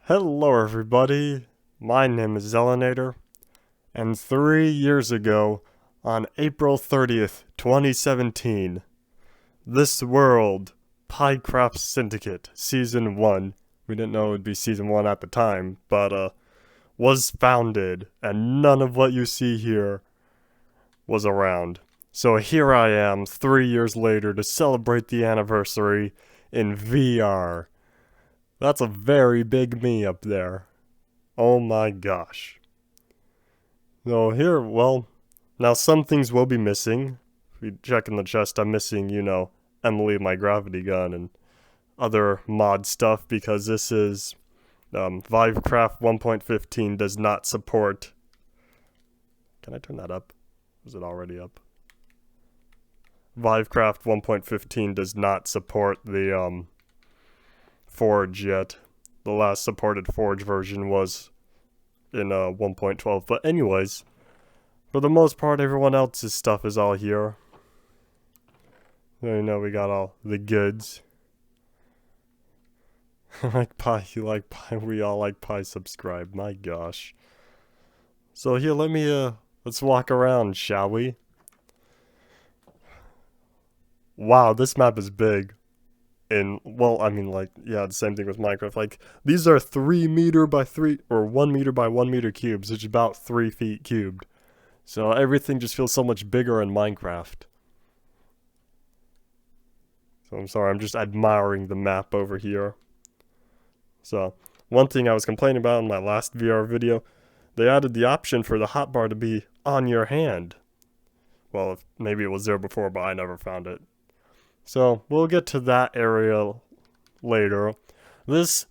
Hello everybody, my name is Zelanator, and 3 years ago, on April 30th, 2017, this world, PieCraft Syndicate, Season 1, we didn't know it would be Season 1 at the time, but was founded, and none of what you see here was around. So here I am, 3 years later, to celebrate the anniversary in VR. That's a very big me up there. Oh my gosh. So here, well, now some things will be missing. If you check in the chest, I'm missing, Emily, my gravity gun, and other mod stuff because this is, PieCraft 1.15 does not support... Can I turn that up? Is it already up? PieCraft 1.15 does not support the, Forge yet. The last supported Forge version was in 1.12. But anyways, for the most part, everyone else's stuff is all here. So, we got all the goods. Like pie, you like pie, we all like pie, subscribe, my gosh. So here, let's walk around, shall we? Wow, this map is big. The same thing with Minecraft. Like, these are 3 meter by 3, or 1 meter by 1 meter cubes, which is about 3 feet cubed. So everything just feels so much bigger in Minecraft. So I'm sorry, I'm just admiring the map over here. So, one thing I was complaining about in my last VR video, they added the option for the hotbar to be on your hand. Well, maybe it was there before, but I never found it. So, we'll get to that area later. This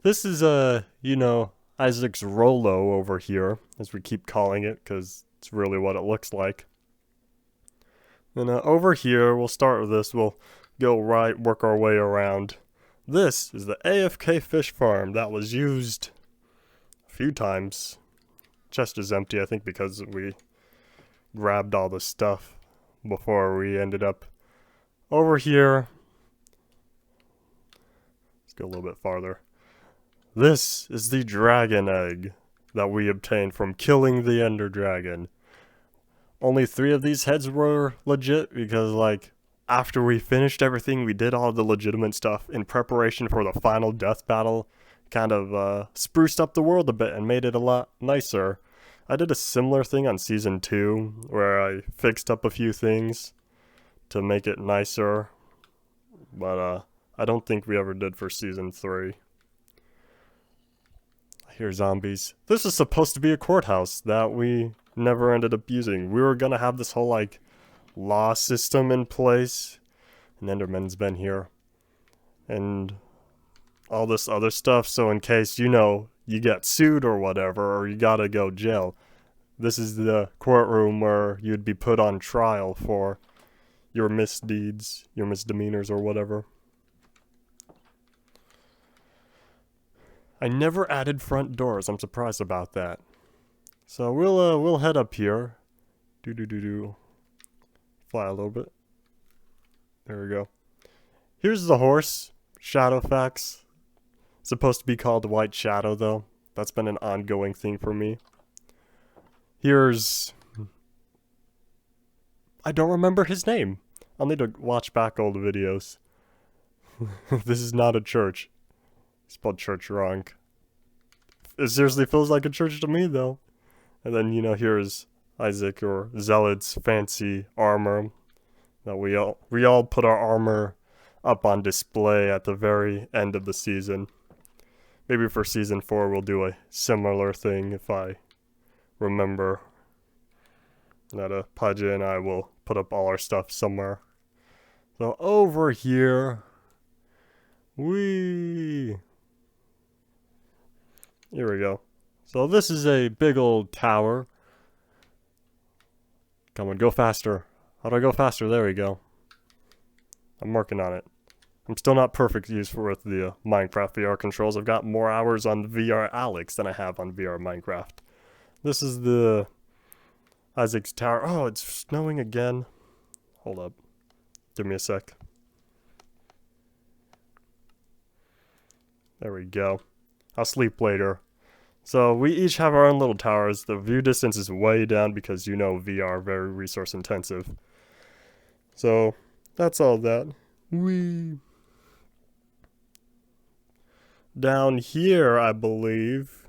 is, Isaac's Rolo over here, as we keep calling it, because it's really what it looks like. And over here, we'll start with this. We'll go right, work our way around. This is the AFK fish farm that was used a few times. Chest is empty, I think, because we grabbed all the stuff before we ended up over here. Let's go a little bit farther. This is the dragon egg that we obtained from killing the Ender Dragon. Only 3 of these heads were legit because, after we finished everything, we did all the legitimate stuff in preparation for the final death battle. Kind of spruced up the world a bit and made it a lot nicer. I did a similar thing on Season 2, where I fixed up a few things to make it nicer, but I don't think we ever did for Season 3. I hear zombies. This is supposed to be a courthouse that we never ended up using. We were gonna have this whole, law system in place, and Enderman's been here, and all this other stuff, so in case, you get sued or whatever, or you gotta go jail, this is the courtroom where you'd be put on trial for your misdeeds, your misdemeanors, or whatever. I never added front doors. I'm surprised about that. So we'll head up here. Fly a little bit. There we go. Here's the horse. Shadowfax. Supposed to be called White Shadow, though. That's been an ongoing thing for me. Here's... I don't remember his name. I'll need to watch back old videos. This is not a church. Spelled church wrong. It seriously feels like a church to me, though. And then, here's Isaac or Zealot's fancy armor. That we all put our armor up on display at the very end of the season. Maybe for Season 4 we'll do a similar thing if I remember. That Paja and I will put up all our stuff somewhere. So over here, here we go. So this is a big old tower. Come on, go faster. How do I go faster? There we go. I'm working on it. I'm still not perfect with the Minecraft VR controls. I've got more hours on VR Alex than I have on VR Minecraft. This is the Isaac's Tower. Oh, it's snowing again. Hold up. Give me a sec. There we go. I'll sleep later. So we each have our own little towers. The view distance is way down because you know VR, very resource intensive. So that's all that. Wee. Down here, I believe.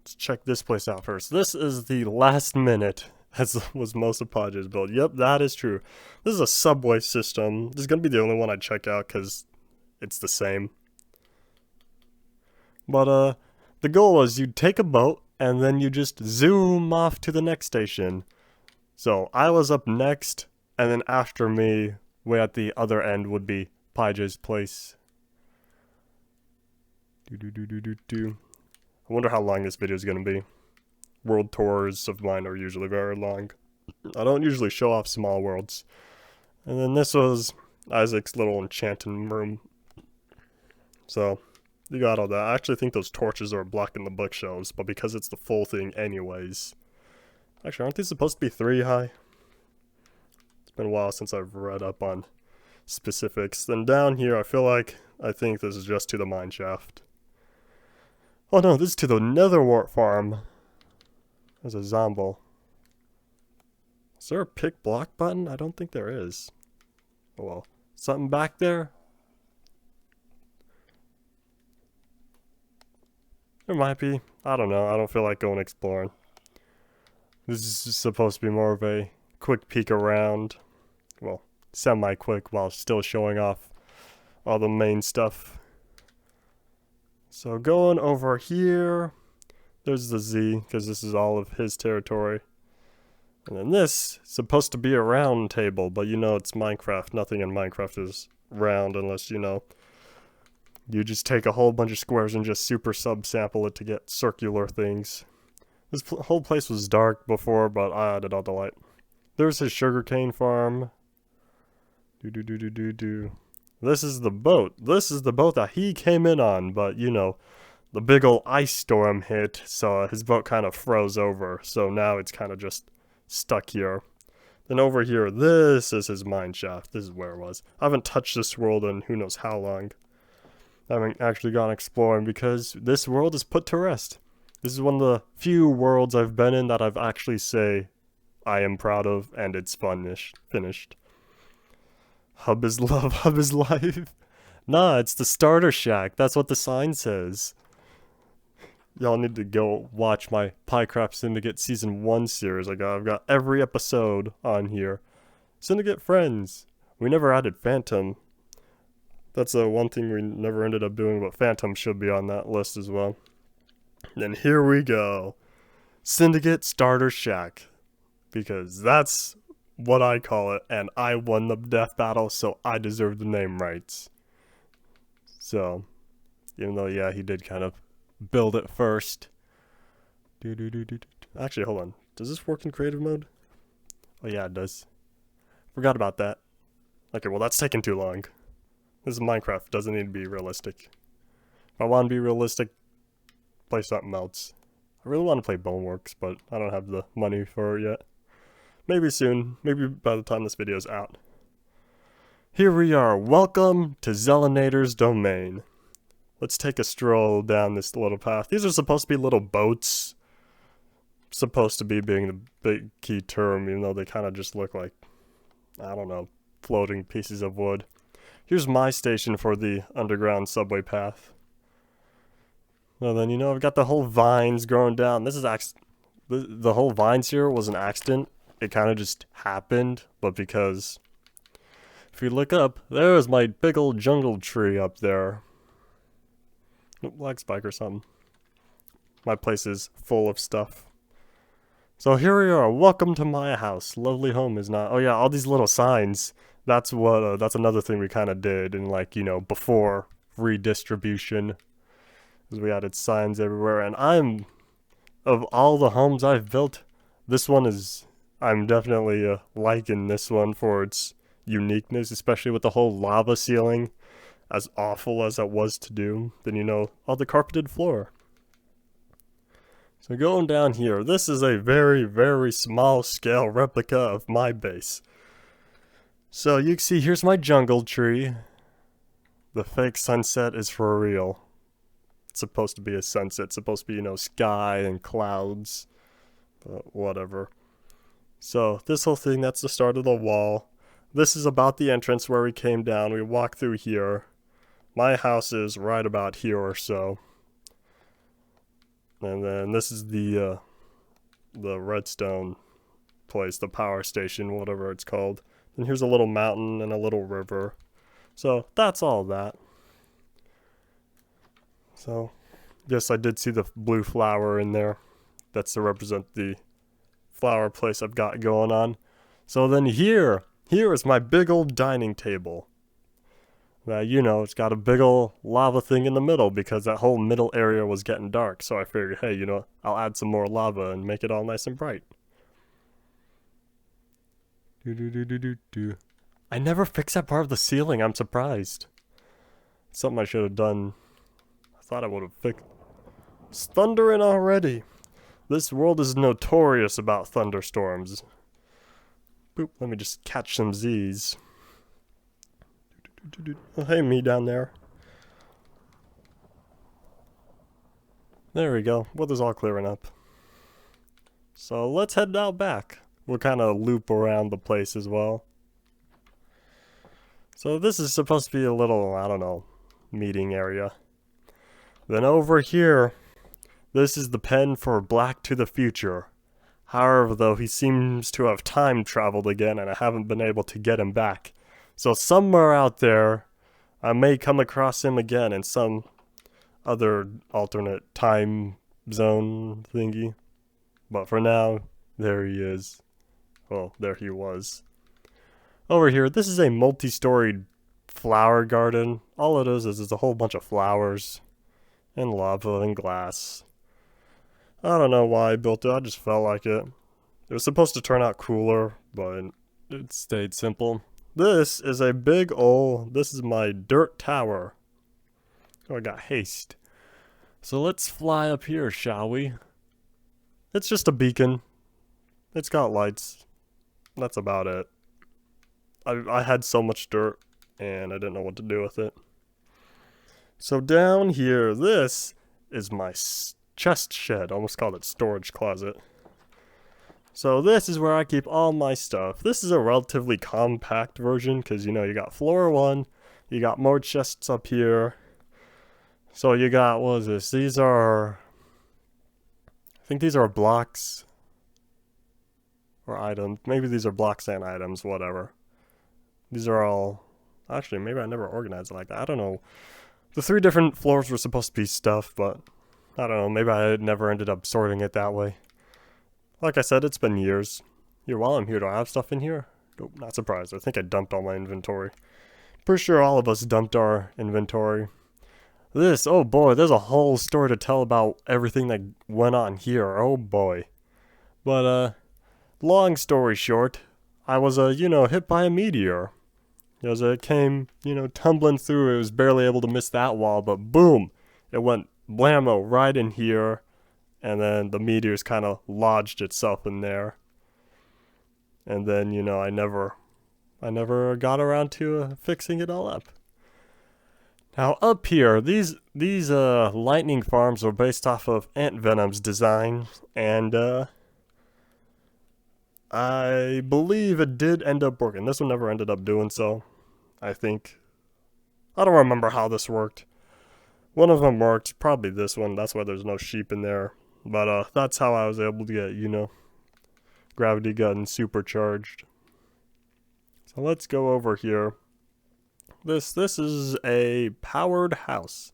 Let's check this place out first. This is the last minute, as was most of Podge's build. Yep, that is true. This is a subway system. This is going to be the only one I check out because it's the same. But, the goal was you take a boat and then you just zoom off to the next station. So I was up next, and then after me, way at the other end would be Podge's place. I wonder how long this video is going to be. World tours of mine are usually very long. I don't usually show off small worlds. And then this was Isaac's little enchanting room. So, you got all that. I actually think those torches are blocking the bookshelves, but because it's the full thing anyways. Actually, aren't these supposed to be 3 high? It's been a while since I've read up on specifics. Then down here, I think this is just to the mine shaft. Oh no, this is to the Nether farm. There's a zombie. Is there a pick block button? I don't think there is. Oh well. Something back there? There might be. I don't know. I don't feel like going exploring. This is supposed to be more of a quick peek around. Well, semi-quick while still showing off all the main stuff. So going over here, there's the Z, because this is all of his territory. And then this is supposed to be a round table, but you know it's Minecraft. Nothing in Minecraft is round unless, you know, you just take a whole bunch of squares and just super subsample it to get circular things. This whole place was dark before, but I added all the light. There's his sugarcane farm. This is the boat. This is the boat that he came in on, but you know, the big ol' ice storm hit, so his boat kind of froze over. So now it's kind of just stuck here. Then over here, this is his mine shaft. This is where it was. I haven't touched this world in who knows how long. I haven't actually gone exploring because this world is put to rest. This is one of the few worlds I've been in that I've actually say I am proud of and it's finished. Hub is love, hub is life. Nah, it's the starter shack. That's what the sign says. Y'all need to go watch my PieCraft Syndicate Season 1 series. I've got every episode on here. Syndicate friends. We never added Phantom. That's one thing we never ended up doing, but Phantom should be on that list as well. Then here we go. Syndicate Starter Shack. Because that's what I call it, and I won the death battle, so I deserve the name rights. So, even though, yeah, he did kind of build it first. Actually, hold on. Does this work in creative mode? Oh, yeah, it does. Forgot about that. Okay, well, that's taking too long. This is Minecraft. It doesn't need to be realistic. If I want to be realistic, play something else. I really want to play Boneworks, but I don't have the money for it yet. Maybe soon. Maybe by the time this video is out. Here we are. Welcome to Zelanator's domain. Let's take a stroll down this little path. These are supposed to be little boats. Supposed to be being the big key term, even though they kind of just look like, I don't know, floating pieces of wood. Here's my station for the underground subway path. Well then, you know, I've got the whole vines growing down. This is the whole vines here was an accident. It kind of just happened, but because if you look up, there's my big old jungle tree up there. Black spike or something. My place is full of stuff. So here we are. Welcome to my house. Lovely home is not. Oh yeah, all these little signs. That's what. That's another thing we kind of did in, like, you know, before redistribution, because we added signs everywhere. And of all the homes I've built, this one is. I'm definitely liking this one for its uniqueness, especially with the whole lava ceiling, as awful as it was to do. Then, you know, all the carpeted floor. So going down here, this is a very, very small scale replica of my base. So you can see, here's my jungle tree. The fake sunset is for real. supposed to be a sunset. It's supposed to be, you know, sky and clouds. But whatever. So this whole thing, that's the start of the wall. This is about the entrance where we came down. We walk through here. My house is right about here or so. And then this is the redstone place, the power station, whatever it's called. And here's a little mountain and a little river. So that's all that. So, yes, I did see the blue flower in there. That's to represent the flower place I've got going on. So then here is my big old dining table. Now, you know, it's got a big old lava thing in the middle because that whole middle area was getting dark. So I figured, hey, you know, I'll add some more lava and make it all nice and bright. I never fixed that part of the ceiling. I'm surprised. Something I should have done. I thought I would have fixed. It's thundering already. This world is notorious about thunderstorms. Boop, let me just catch some Z's. Oh, hey, me down there. There we go. Weather's all clearing up. So let's head out back. We'll kind of loop around the place as well. So this is supposed to be a little, I don't know, meeting area. Then over here, this is the pen for Black to the Future. However, though, he seems to have time traveled again and I haven't been able to get him back. So somewhere out there, I may come across him again in some other alternate time zone thingy. But for now, there he is. Well, there he was. Over here, this is a multi-storied flower garden. All it is a whole bunch of flowers and lava and glass. I don't know why I built it, I just felt like it. It was supposed to turn out cooler, but it stayed simple. This is a big old, this is my dirt tower. Oh, I got haste. So let's fly up here, shall we? It's just a beacon. It's got lights. That's about it. I had so much dirt, and I didn't know what to do with it. So down here, this is my chest shed. Almost called it storage closet. So this is where I keep all my stuff. This is a relatively compact version, because, you know, you got floor 1, you got more chests up here. So you got, what is this? These are, I think these are blocks or items. Maybe these are blocks and items, whatever. These are all, actually, maybe I never organized it like that. I don't know. The 3 different floors were supposed to be stuff, but I don't know. Maybe I never ended up sorting it that way. Like I said, it's been years. Here, while I'm here, do I have stuff in here? Nope, not surprised. I think I dumped all my inventory. Pretty sure all of us dumped our inventory. This, oh boy, there's a whole story to tell about everything that went on here. Oh boy. But, long story short, I was, you know, hit by a meteor. As it came, you know, tumbling through, it was barely able to miss that wall, but boom! It went blammo right in here, and then the meteor's kind of lodged itself in there. And then, you know, I never got around to fixing it all up. Now up here, these lightning farms are based off of Ant Venom's design, and I believe it did end up working. This one never ended up doing so, I think. I don't remember how this worked. One of them worked, probably this one. That's why there's no sheep in there. But that's how I was able to get, you know, gravity gun supercharged. So let's go over here. This is a powered house.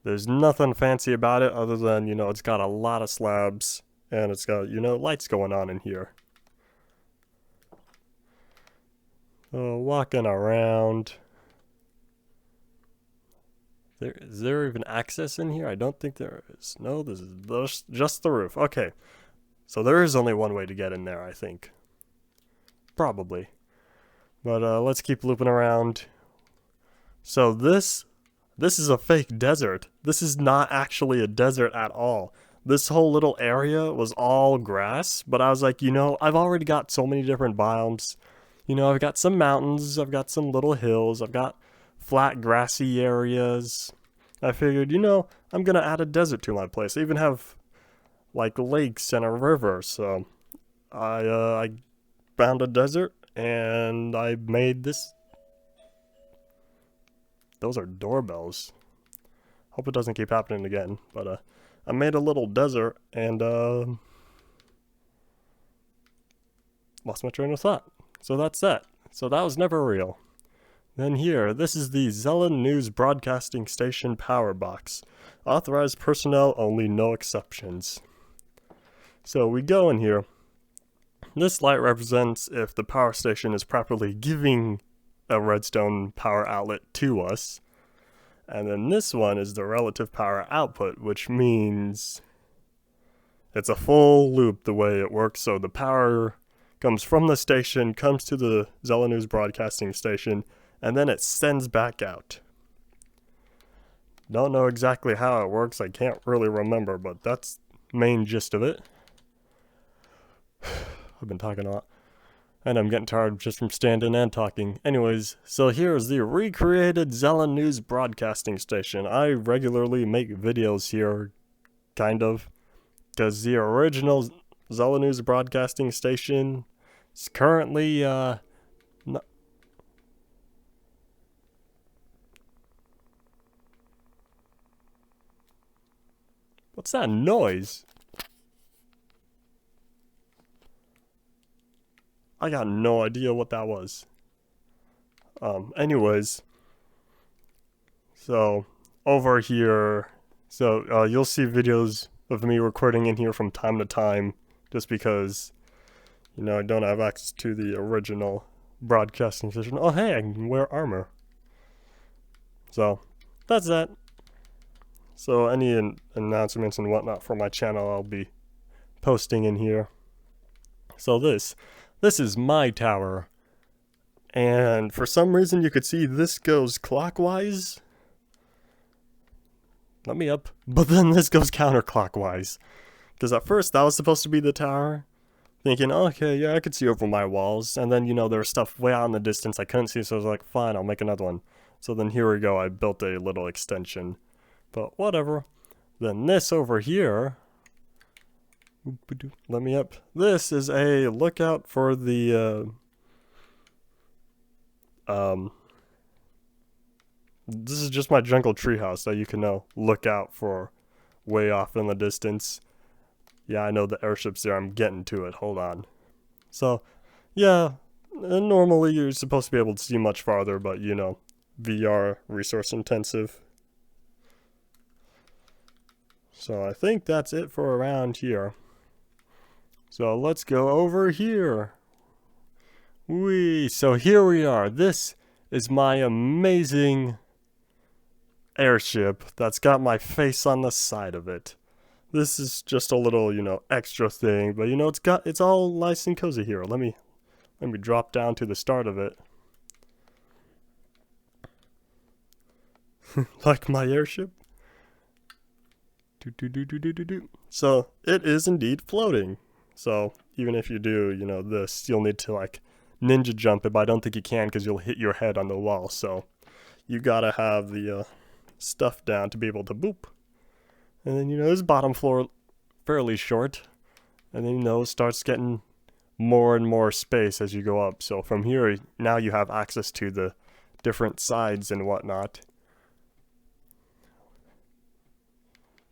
There's nothing fancy about it other than, you know, it's got a lot of slabs. And it's got, you know, lights going on in here. Walking around. Is there even access in here? I don't think there is. No, this is just the roof. Okay. So there is only one way to get in there, I think. Probably. But let's keep looping around. So this is a fake desert. This is not actually a desert at all. This whole little area was all grass, but I was like, you know, I've already got so many different biomes. You know, I've got some mountains, I've got some little hills, I've got flat grassy areas. I figured, you know, I'm gonna add a desert to my place. I even have like lakes and a river, so I found a desert and I made this. Those are doorbells. Hope it doesn't keep happening again, but I made a little desert and lost my train of thought. So that's that. So that was never real. Then here, this is the Zelan News Broadcasting Station power box. Authorized personnel only, no exceptions. So we go in here. This light represents if the power station is properly giving a redstone power outlet to us. And then this one is the relative power output, which means it's a full loop the way it works. So the power comes from the station, comes to the Zelan News Broadcasting Station, and then it sends back out. Don't know exactly how it works, I can't really remember, but that's the main gist of it. I've been talking a lot, and I'm getting tired just from standing and talking. Anyways, so here's the recreated Zelan News Broadcasting Station. I regularly make videos here, kind of, because the original Zelan News Broadcasting Station is currently, What's that noise? I got no idea what that was. Anyways. So, over here. So, you'll see videos of me recording in here from time to time. Just because, you know, I don't have access to the original broadcasting station. Oh, hey, I can wear armor. So, that's that. So any announcements and whatnot for my channel I'll be posting in here. So this is my tower. And for some reason you could see this goes clockwise. Let me up. But then this goes counterclockwise. Because at first that was supposed to be the tower. Thinking, okay, yeah, I could see over my walls. And then, you know, there was stuff way out in the distance I couldn't see, so I was like, fine, I'll make another one. So then here we go, I built a little extension. But whatever. Then this over here. Let me up. This is a lookout for the this is just my jungle treehouse that you can look out for way off in the distance. Yeah, I know the airship's there. I'm getting to it. Hold on. So, yeah, normally you're supposed to be able to see much farther, but you know, VR resource intensive. So I think that's it for around here. So let's go over here. So here we are. This is my amazing airship that's got my face on the side of it. This is just a little, you know, extra thing, but you know, it's all nice and cozy here. Let me drop down to the start of it. Like my airship. So it is indeed floating. So even if you do, you know, this, you'll need to like ninja jump it, but I don't think you can because you'll hit your head on the wall. So you gotta have the stuff down to be able to boop. And then, you know, this bottom floor fairly short. And then, you know, it starts getting more and more space as you go up. So from here, now you have access to the different sides and whatnot.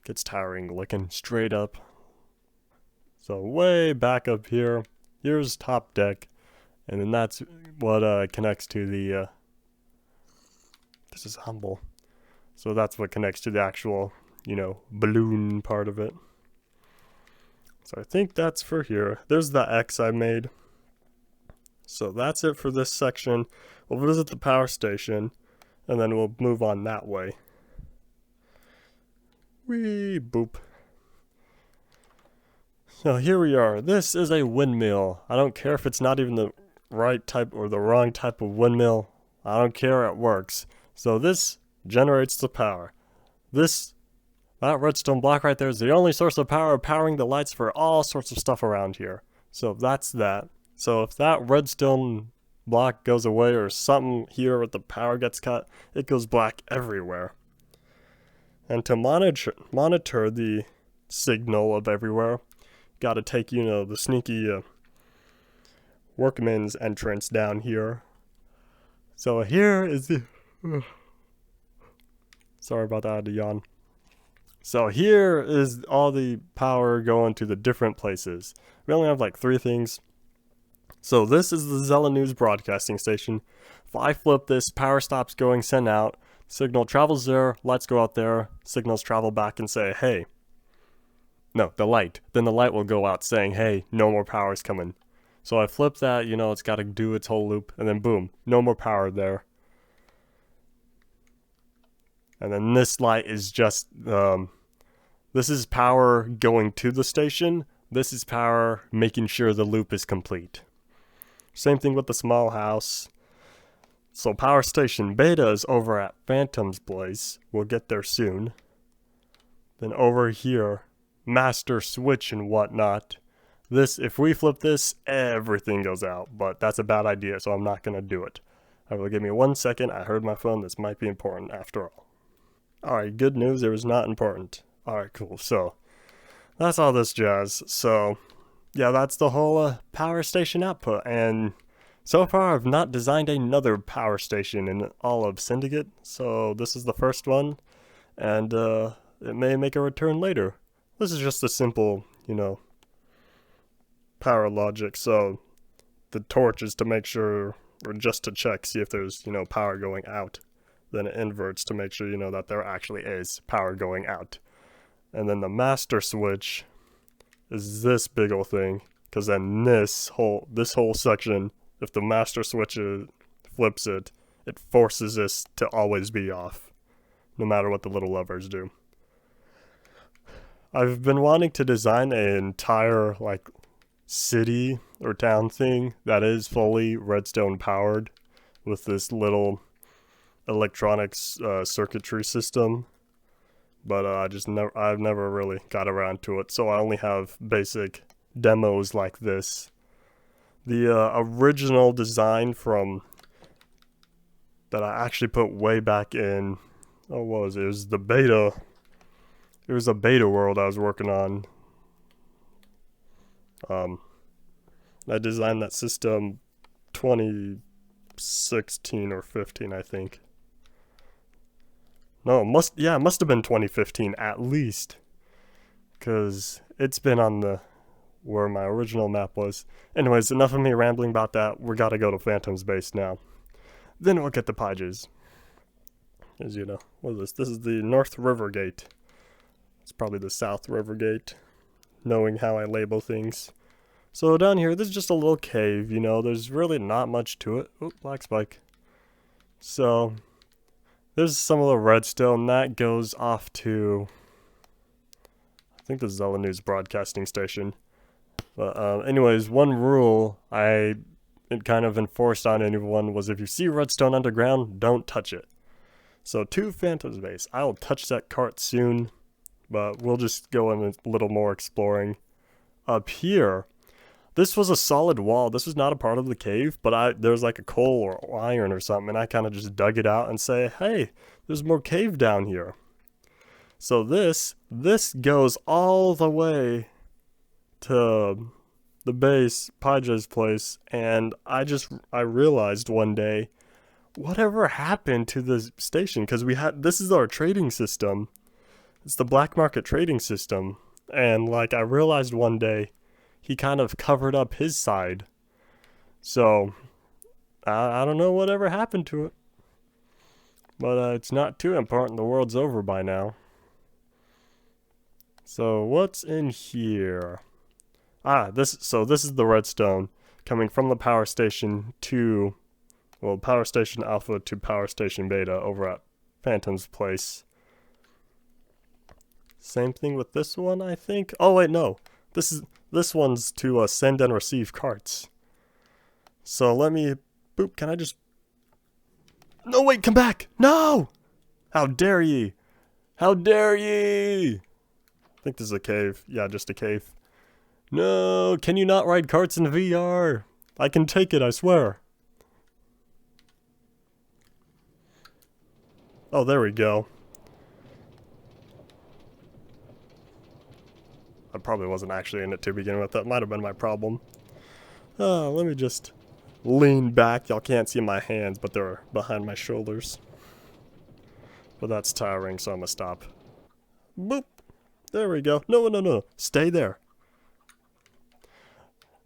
Gets tiring looking straight up. So way back up here, here's top deck. And then that's what connects to the, this is humble. So that's what connects to the actual, you know, balloon part of it. So I think that's for here. There's the X I made. So that's it for this section. We'll visit the power station, and then we'll move on that way. Whee, boop. So here we are. This is a windmill. I don't care if it's not even the right type or the wrong type of windmill. I don't care, it works. So this generates the power. That redstone block right there is the only source of power powering the lights for all sorts of stuff around here. So that's that. So if that redstone block goes away or something here with the power gets cut, it goes black everywhere. And to monitor the signal of everywhere, gotta take, you know, the sneaky workman's entrance down here. So here is the... Sorry about that, I had to yawn. So here is all the power going to the different places. We only have like 3 things. So this is the Zelan News broadcasting station. If I flip this, power stops going, send out. Signal travels there, lights go out there. Signals travel back and say, hey. No, the light. Then the light will go out saying, hey, no more power's coming. So I flip that, you know, it's got to do its whole loop. And then boom, no more power there. And then this light is just, this is power going to the station. This is power making sure the loop is complete. Same thing with the small house. So power station beta is over at Phantom's place. We'll get there soon. Then over here, master switch and whatnot. This, if we flip this, everything goes out. But that's a bad idea, so I'm not going to do it. Alright, give me 1 second. I heard my phone. This might be important after all. Alright, good news. It was not important. Alright, cool. So, that's all this jazz. So, yeah, that's the whole power station output. And so far, I've not designed another power station in all of Syndicate. So, this is the first one. And it may make a return later. This is just a simple, you know, power logic. So, the torch is to make sure, or just to check, see if there's, you know, power going out. Then it inverts to make sure, you know, that there actually is power going out. And then the master switch is this big ol' thing, because then this whole section, if the master switch flips it, it forces this to always be off, no matter what the little levers do. I've been wanting to design an entire, like, city or town thing that is fully redstone powered with this little electronics circuitry system, but I've never really got around to it, so I only have basic demos like this. The original design from that I actually put way back in, what was it? It was the beta. It was a beta world I was working on. I designed that system 2016 or 15, I think. No, it must have been 2015 at least, because it's been on where my original map was. Anyways, enough of me rambling about that. We gotta go to Phantom's base now. Then we'll get the Pidges. As you know, what is this? This is the North River Gate. It's probably the South River Gate, knowing how I label things. So down here, this is just a little cave, you know, there's really not much to it. Oh, black spike. So, there's some of the redstone that goes off to, I think the Zelan News broadcasting station. But anyways, one rule I kind of enforced on anyone was if you see redstone underground, don't touch it. So to Phantom's base, I'll touch that cart soon, but we'll just go in a little more exploring. Up here, this was a solid wall. This was not a part of the cave, but there's like a coal or iron or something, and I kind of just dug it out and say, hey, there's more cave down here. So this goes all the way to the base, PieCraft's place, and I realized one day, whatever happened to the station? Because this is our trading system. It's the black market trading system, and like I realized one day, he kind of covered up his side. So, I don't know whatever happened to it. But it's not too important. The world's over by now. So, what's in here? This is the redstone coming from the power station to, well, power station alpha to power station beta over at Phantom's place. Same thing with this one, I think. Oh wait, no. This one's to send and receive carts. So let me, boop, can I just, no wait, come back, no! How dare ye? How dare ye? I think this is a cave, yeah, just a cave. No, can you not ride carts in VR? I can take it, I swear. Oh, there we go. I probably wasn't actually in it to begin with. That might have been my problem. Let me just lean back. Y'all can't see my hands, but they're behind my shoulders. But that's tiring, so I'm gonna stop. Boop. There we go. No. Stay there.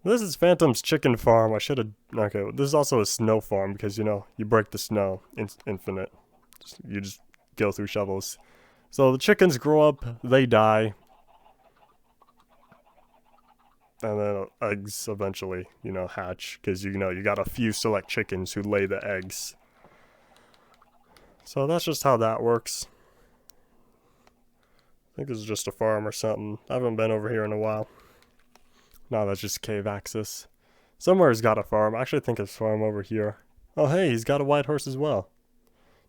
This is Phantom's chicken farm. I should have... Okay, this is also a snow farm because, you know, you break the snow. Infinite. You just go through shovels. So the chickens grow up, they die. And then eggs eventually, you know, hatch. Because, you know, you got a few select chickens who lay the eggs. So that's just how that works. I think this is just a farm or something. I haven't been over here in a while. No, that's just cave access. Somewhere's got a farm. I actually think it's a farm over here. Oh, hey, he's got a white horse as well.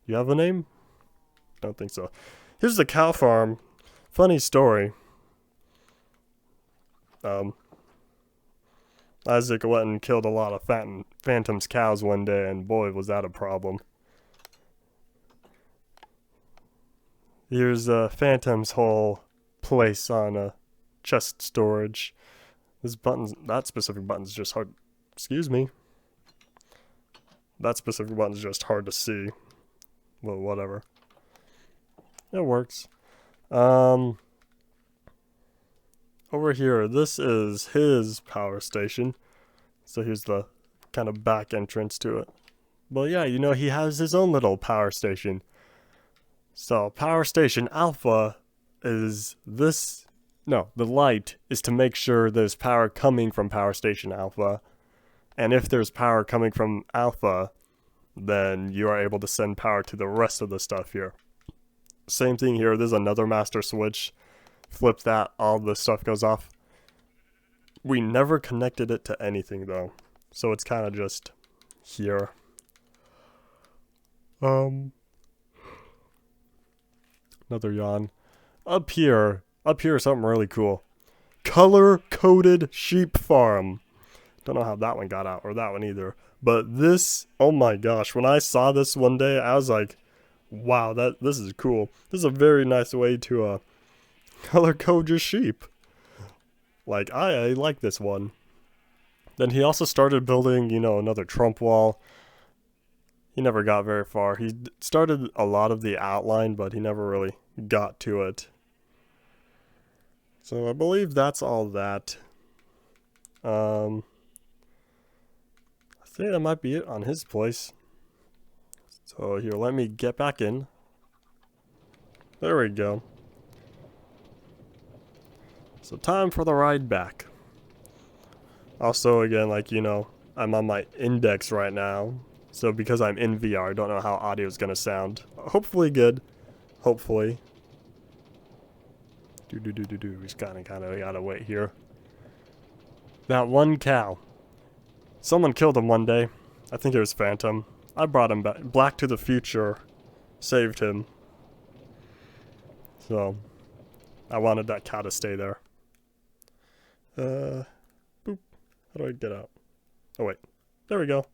You have a name? Don't think so. Here's the cow farm. Funny story. Isaac went and killed a lot of Phantom's cows one day, and boy, was that a problem. Here's Phantom's whole place on chest storage. That specific button's just hard. Excuse me. That specific button's just hard to see. Well, whatever. It works. Over here, this is his power station. So here's the kind of back entrance to it. But yeah, you know, he has his own little power station. So, Power Station Alpha is this... No, the light is to make sure there's power coming from Power Station Alpha. And if there's power coming from Alpha, then you are able to send power to the rest of the stuff here. Same thing here, there's another master switch. Flip that, all the stuff goes off. We never connected it to anything though. So it's kind of just here. Another yawn. Up here is something really cool. Color-coded sheep farm. Don't know how that one got out, or that one either. But this, oh my gosh, when I saw this one day, I was like, wow, this is cool. This is a very nice way to color-code your sheep. Like, I like this one. Then he also started building, you know, another trump wall. He never got very far. He started a lot of the outline, but he never really got to it. So I believe that's all that. I think that might be it on his place. So here, let me get back in. There we go. So time for the ride back. Also, again, like, you know, I'm on my index right now. So because I'm in VR, I don't know how audio is going to sound. Hopefully good. Hopefully. We just kind of gotta wait here. That one cow. Someone killed him one day. I think it was Phantom. I brought him back. Black to the Future saved him. So, I wanted that cow to stay there. Boop. How do I get out? Oh wait. There we go.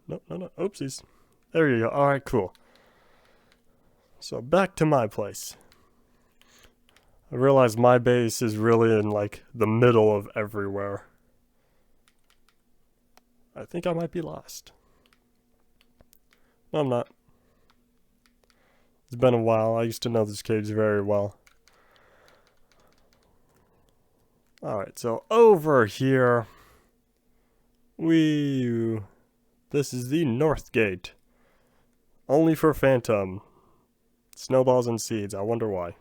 No. Oopsies. There you go. Alright, cool. So back to my place. I realize my base is really in like the middle of everywhere. I think I might be lost. No, I'm not. It's been a while. I used to know these caves very well. Alright, so over here, this is the North Gate. Only for Phantom. Snowballs and seeds, I wonder why.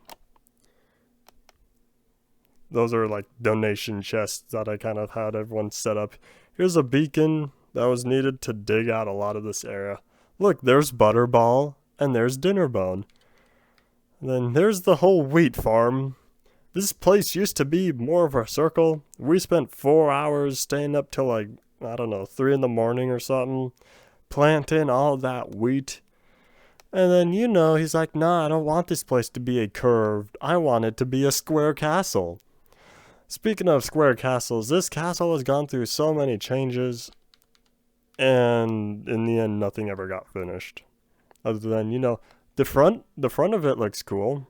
Those are like donation chests that I kind of had everyone set up. Here's a beacon that was needed to dig out a lot of this area. Look, there's Butterball, and there's Dinnerbone. And then there's the whole wheat farm. This place used to be more of a circle. We spent 4 hours staying up till like, I don't know, 3 in the morning or something, planting all that wheat. And then, you know, he's like, nah, I don't want this place to be a curved. I want it to be a square castle. Speaking of square castles, this castle has gone through so many changes, and in the end, nothing ever got finished. Other than, you know, the front of it looks cool.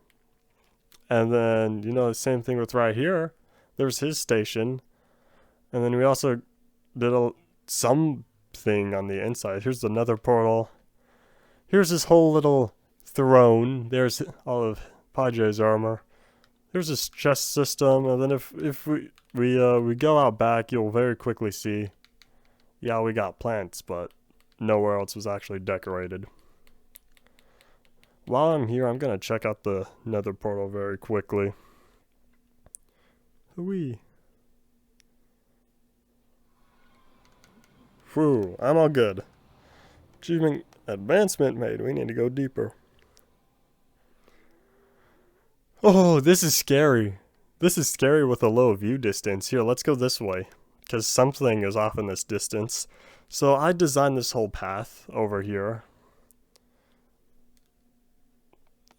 And then, you know, the same thing with right here. There's his station. And then we also did something on the inside. Here's the Nether Portal. Here's his whole little throne. There's all of Padre's armor. Here's his chest system. And then if we go out back, you'll very quickly see, yeah, we got plants, but nowhere else was actually decorated. While I'm here, I'm gonna check out the Nether Portal very quickly. Whee. Whew, I'm all good. Achievement advancement made. We need to go deeper. Oh, this is scary. This is scary with a low view distance. Here, let's go this way, because something is off in this distance. So I designed this whole path over here.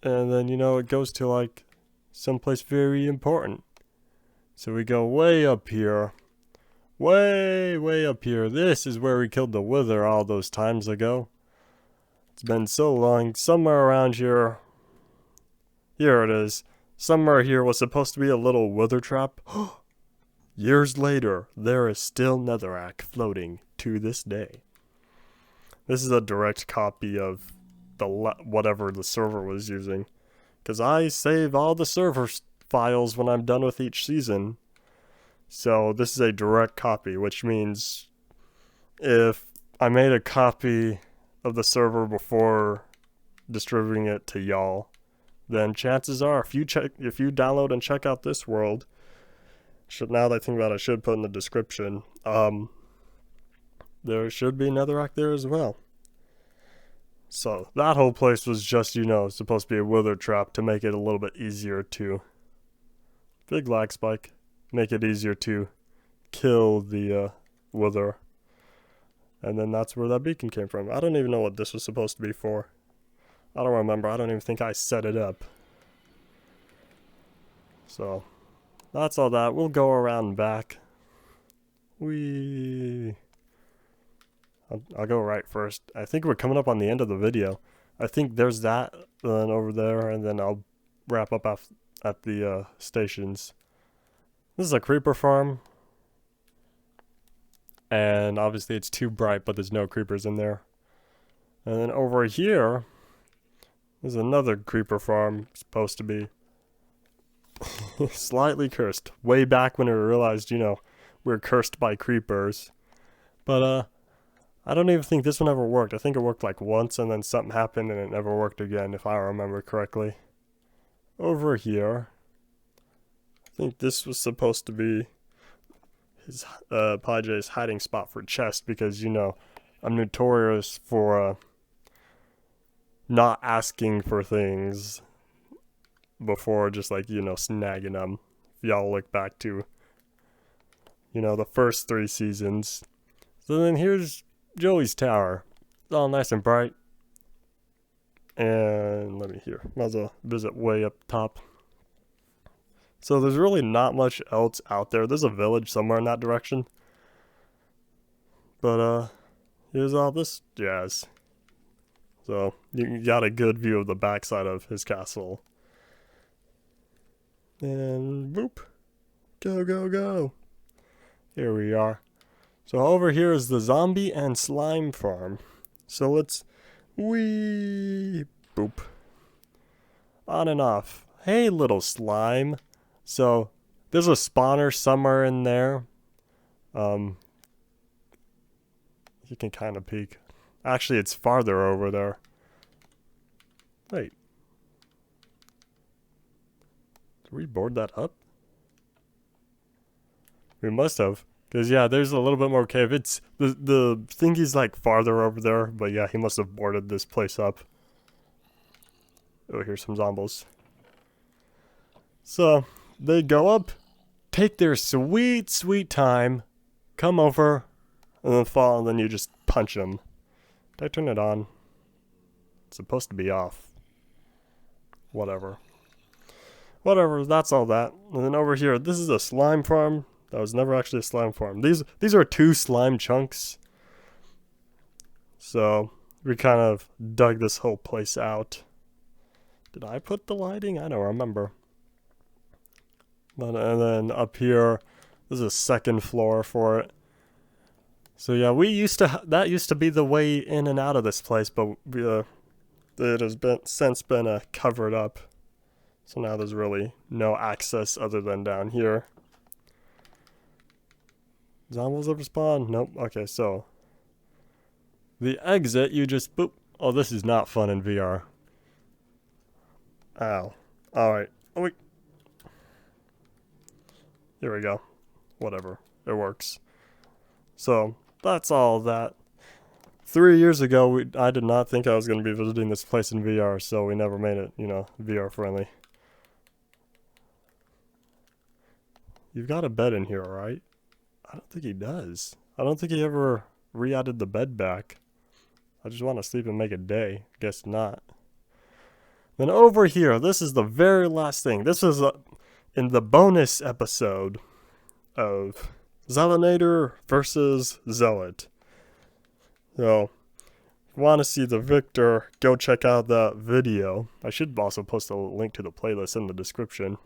And then, you know, it goes to like someplace very important. So we go way up here. Way up here. This is where we killed the Wither all those times ago. It's been so long. Somewhere around here. Here it is. Somewhere here was supposed to be a little Wither trap. Years later, there is still netherrack floating to this day. This is a direct copy of whatever the server was using, because I save all the server files when I'm done with each season. So this is a direct copy, which means if I made a copy of the server before distributing it to y'all, then chances are if you download and check out this world, now that I think about it, I should put in the description, there should be netherrack there as well. So that whole place was just, you know, supposed to be a wither trap to make it a little bit easier to, big lag spike, make it easier to kill the wither. And then that's where that beacon came from. I don't even know what this was supposed to be for. I don't remember. I don't even think I set it up. So that's all that. We'll go around and back. I'll go right first. I think we're coming up on the end of the video. I think there's that, then over there, and then I'll wrap up at the stations. This is a creeper farm. And obviously it's too bright, but there's no creepers in there. And then over here, there's another creeper farm, supposed to be. Slightly cursed. Way back when we realized, you know, we're cursed by creepers. But, I don't even think this one ever worked. I think it worked like once and then something happened and it never worked again, if I remember correctly. Over here, I think this was supposed to be his Padre's hiding spot for chest, because, you know, I'm notorious for not asking for things before just, like, you know, snagging them. If y'all look back to, you know, the first 3 seasons. So then here's Joey's tower. It's all nice and bright. And let me might as well visit way up top. So there's really not much else out there. There's a village somewhere in that direction. But here's all this jazz. So you got a good view of the backside of his castle. And boop. Go. Here we are. So over here is the zombie and slime farm. So let's boop. On and off. Hey, little slime. So there's a spawner somewhere in there. You can kind of peek. Actually, it's farther over there. Wait. Did we board that up? We must have. Because, yeah, there's a little bit more cave. It's the thingy's like farther over there. But, yeah, he must have boarded this place up. Oh, here's some zombies. So, they go up, take their sweet time, come over, and then fall, and then you just punch them. Did I turn it on? It's supposed to be off. Whatever, that's all that. And then over here, this is a slime farm. That was never actually a slime farm. These are 2 slime chunks. So we kind of dug this whole place out. Did I put the lighting? I don't remember. And then up here, there's a second floor for it. So yeah, that used to be the way in and out of this place, but it has since been covered up. So now there's really no access other than down here. Zombies ever spawn? Nope. Okay, so the exit, you just boop. Oh, this is not fun in VR. Ow. Alright. Oh, wait. Here we go. Whatever. It works. So, that's all that. 3 years ago, I did not think I was going to be visiting this place in VR, so we never made it, VR friendly. You've got a bed in here, right? I don't think he does. I don't think he ever re-added the bed back. I just want to sleep and make a day. Guess not. Then over here, this is the very last thing. This is in the bonus episode of Zelanator versus Zealot. So, if you want to see the victor, go check out that video. I should also post a link to the playlist in the description.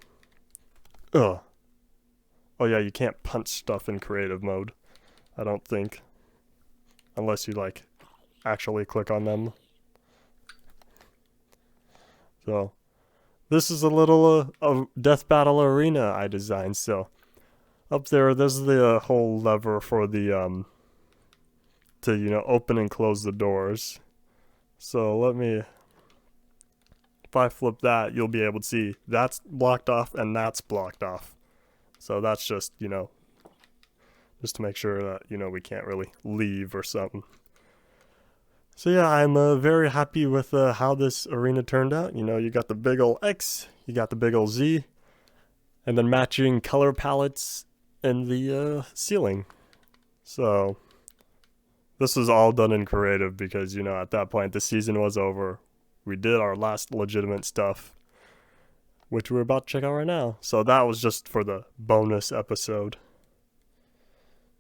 Ugh. Oh yeah, you can't punch stuff in creative mode. I don't think. Unless you, actually click on them. So, this is a little death battle arena I designed. So, up there's the whole lever for the, to, open and close the doors. So, if I flip that, you'll be able to see that's blocked off and that's blocked off. So that's just, just to make sure that, we can't really leave or something. So yeah, I'm very happy with how this arena turned out. You got the big ol' X, you got the big ol' Z, and then matching color palettes in the ceiling. So this was all done in creative because, at that point the season was over. We did our last legitimate stuff, which we're about to check out right now. So that was just for the bonus episode.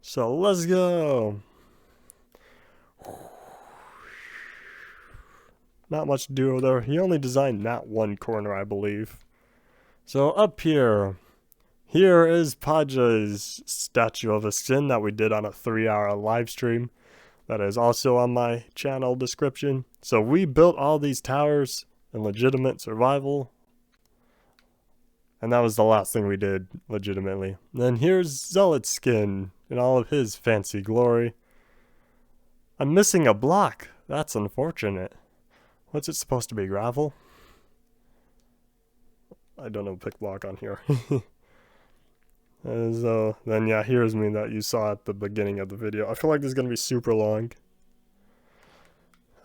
So let's go. Not much to do over there. He only designed that one corner, I believe. So up here is Paja's statue of a skin that we did on a 3-hour live stream. That is also on my channel description. So we built all these towers in legitimate survival. And that was the last thing we did legitimately. And then here's Zealot's skin in all of his fancy glory. I'm missing a block. That's unfortunate. What's it supposed to be, gravel? I don't know, pick block on here. And so, then yeah, here's me that you saw at the beginning of the video. I feel like this is going to be super long.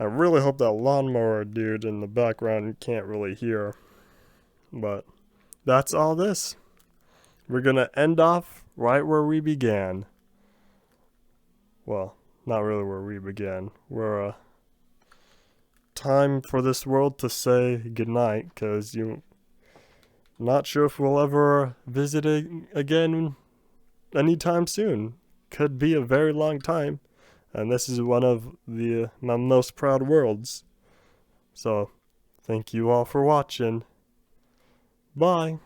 I really hope that lawnmower dude in the background can't really hear. But that's all this. We're going to end off right where we began. Well, not really where we began. We're time for this world to say goodnight, because not sure if we'll ever visit it again anytime soon. Could be a very long time, and this is one of my most proud worlds. So, thank you all for watching. Bye.